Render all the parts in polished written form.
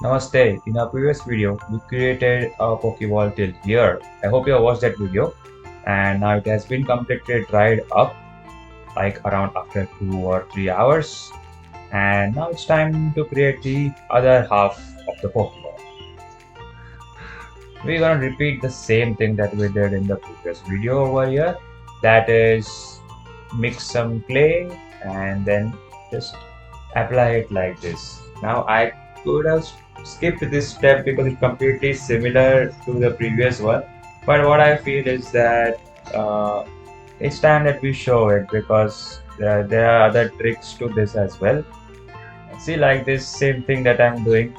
Namaste. In our previous video, we created a Pokeball till here. I hope you have watched that video. And now it has been completely dried up, like around after 2 or 3 hours. And now it's time to create the other half of the Pokeball. We're gonna repeat the same thing that we did in the previous video over here. That is, mix some clay and then just apply it like this. Now I could have skipped this step because it's completely similar to the previous one, but what I feel is that it's time that we show it because there are other tricks to this as well. See, like this same thing that I'm doing,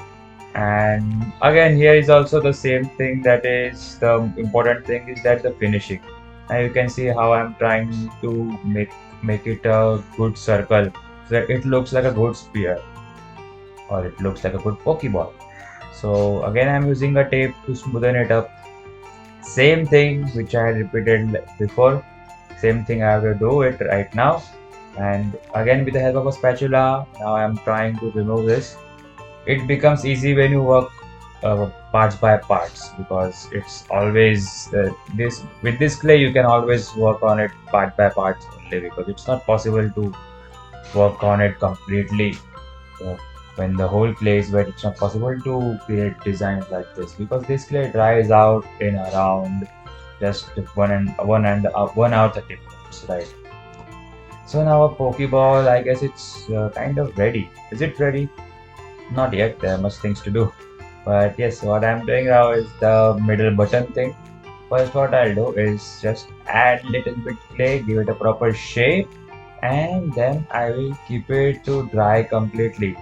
and again here is also the same thing. That is the important thing, is that the finishing. Now you can see how I'm trying to make it a good circle so that it looks like a good spear, or it looks like a good Pokeball. So again, I'm using a tape to smoothen it up. Same thing which I had repeated before. Same thing I have to do it right now. And again, with the help of a spatula, now I'm trying to remove this. It becomes easy when you work parts by parts, because it's always this with this clay you can always work on it part by part only, because it's not possible to work on it completely. So when the whole clay is wet, it's not possible to create designs like this, because this clay dries out in around just 1 hour 30 minutes, right? So now a Pokeball, I guess it's kind of ready. Is it ready? Not yet. There are much things to do. But yes, what I'm doing now is the middle button thing. First, what I'll do is just add little bit clay, give it a proper shape, and then I will keep it to dry completely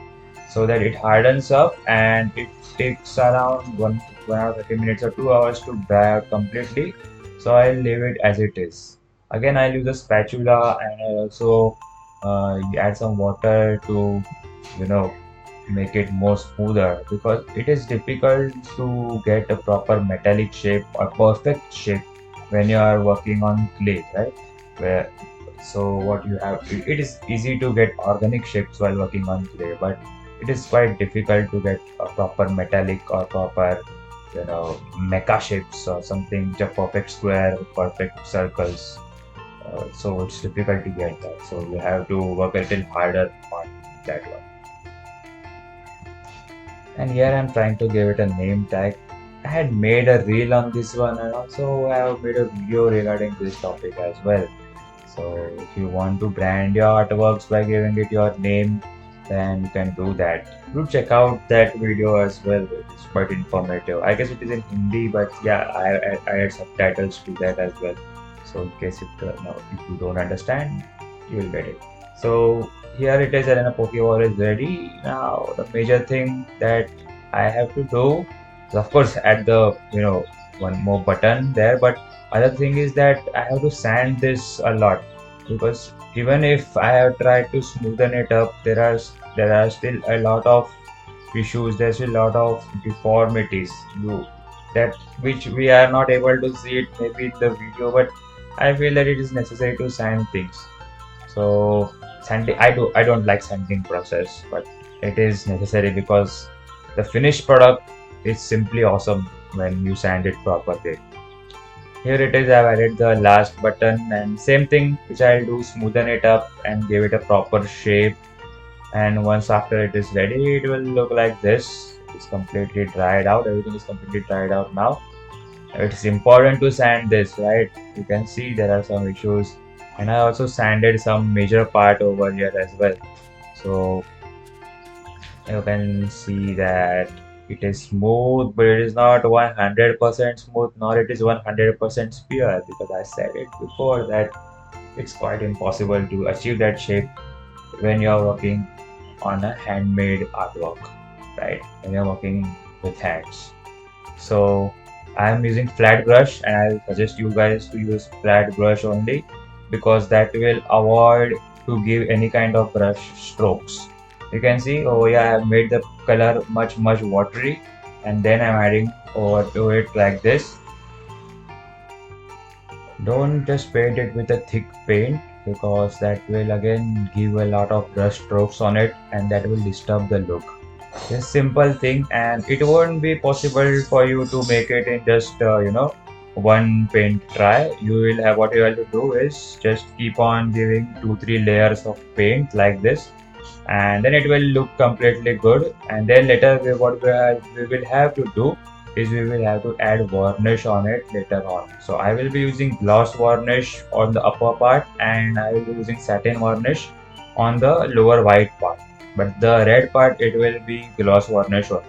so that it hardens up, and it takes around 1 hour 30 minutes or 2 hours to dry out completely. So I'll leave it as it is. Again, I'll use a spatula, and I'll also add some water to, you know, make it more smoother, because it is difficult to get a proper metallic shape or perfect shape when you are working on clay, right? Where so what you have, it is easy to get organic shapes while working on clay, but it is quite difficult to get a proper metallic or proper, mecha shapes or something, just perfect square, perfect circles. So it's difficult to get that. So you have to work a little harder on that one. And here I'm trying to give it a name tag. I had made a reel on this one, and also I have made a video regarding this topic as well. So if you want to brand your artworks by giving it your name, then you can do that. Do check out that video as well. It's quite informative. I guess it is in Hindi, but yeah, I add subtitles to that as well. So in case if you don't understand, you will get it. So here it is, and a Pokeball is ready. Now the major thing that I have to do is, of course, add the one more button there, but other thing is that I have to sand this a lot, because even if I have tried to smoothen it up, there are still a lot of issues. There's a lot of deformities that which we are not able to see it maybe in the video, but I feel that it is necessary to sand things. So sanding, I don't like sanding process, but it is necessary because the finished product is simply awesome when you sand it properly. Here it is, I've added the last button, and same thing which I'll do, smoothen it up and give it a proper shape. And once after it is ready, it will look like this. It's completely dried out, everything is completely dried out now. It's important to sand this, right? You can see there are some issues, and I also sanded some major part over here as well. So you can see that it is smooth, but it is not 100% smooth, nor it is 100% pure, because I said it before that it's quite impossible to achieve that shape when you're working on a handmade artwork, right? When you're working with hands. So I'm using flat brush, and I'll suggest you guys to use flat brush only, because that will avoid to give any kind of brush strokes. You can see, oh yeah, I have made the color much watery, and then I'm adding over to it like this. Don't just paint it with a thick paint, because that will again give a lot of brush strokes on it, and that will disturb the look. Just simple thing, and it won't be possible for you to make it in just one paint try. You will have what you have to do is just keep on giving 2 3 layers of paint like this, and then it will look completely good. And then later we will have to do is we will have to add varnish on it later on. So I will be using gloss varnish on the upper part, and I will be using satin varnish on the lower white part, but the red part it will be gloss varnish only.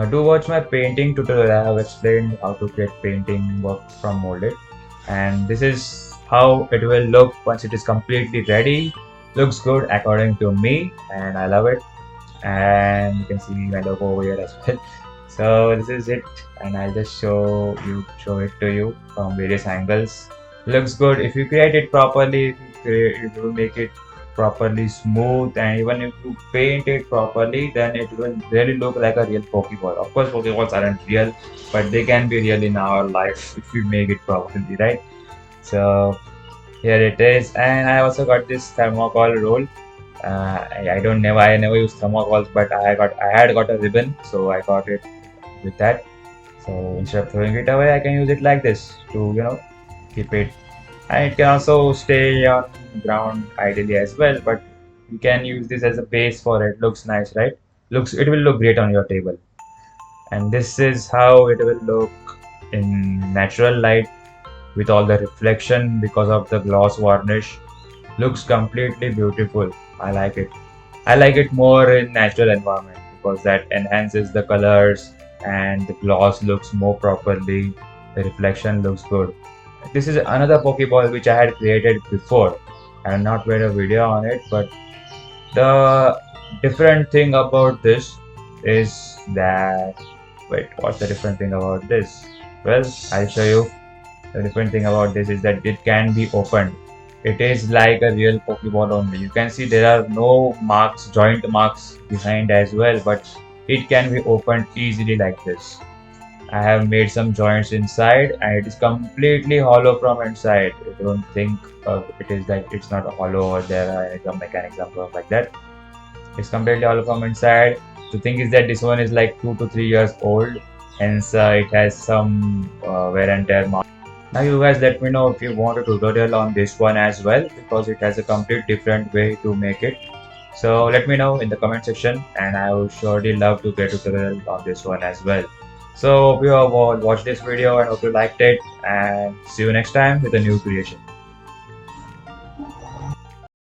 Do watch my painting tutorial. I have explained how to get painting work from molded, and this is how it will look once it is completely ready. Looks good according to me, and I love it. And you can see my logo over here as well. So this is it, and I'll just show it to you from various angles. Looks good if you create it properly. If you make it properly smooth, and even if you paint it properly, then it will really look like a real Pokeball. Of course, Pokeballs aren't real, but they can be real in our life if we make it properly, right? So here it is, and I also got this thermocol roll. I never use thermocols, but I had got a ribbon, so I got it with that. So instead of throwing it away, I can use it like this to keep it, and it can also stay on ground ideally as well. But you can use this as a base for it. Looks nice, right? It will look great on your table. And this is how it will look in natural light with all the reflection because of the gloss varnish. Looks completely beautiful. I like it. I like it more in natural environment because that enhances the colors, and the gloss looks more properly. The reflection looks good. This is another Pokeball which I had created before. I have not made a video on it, but the different thing about this is that, wait, what's the different thing about this? Well, I'll show you. The different thing about this is that it can be opened. It is like a real Pokeball only. You can see there are no marks, joint marks behind as well, but it can be opened easily like this. I have made some joints inside, and it is completely hollow from inside. I don't think it is like it's not hollow or there are some mechanism or like that. It's completely hollow from inside. The thing is that this one is like 2 to 3 years old, hence it has some wear and tear. Now you guys let me know if you want a tutorial on this one as well, because it has a complete different way to make it. So let me know in the comment section, and I would surely love to get a tutorial on this one as well. So hope you have watched this video and hope you liked it, and see you next time with a new creation.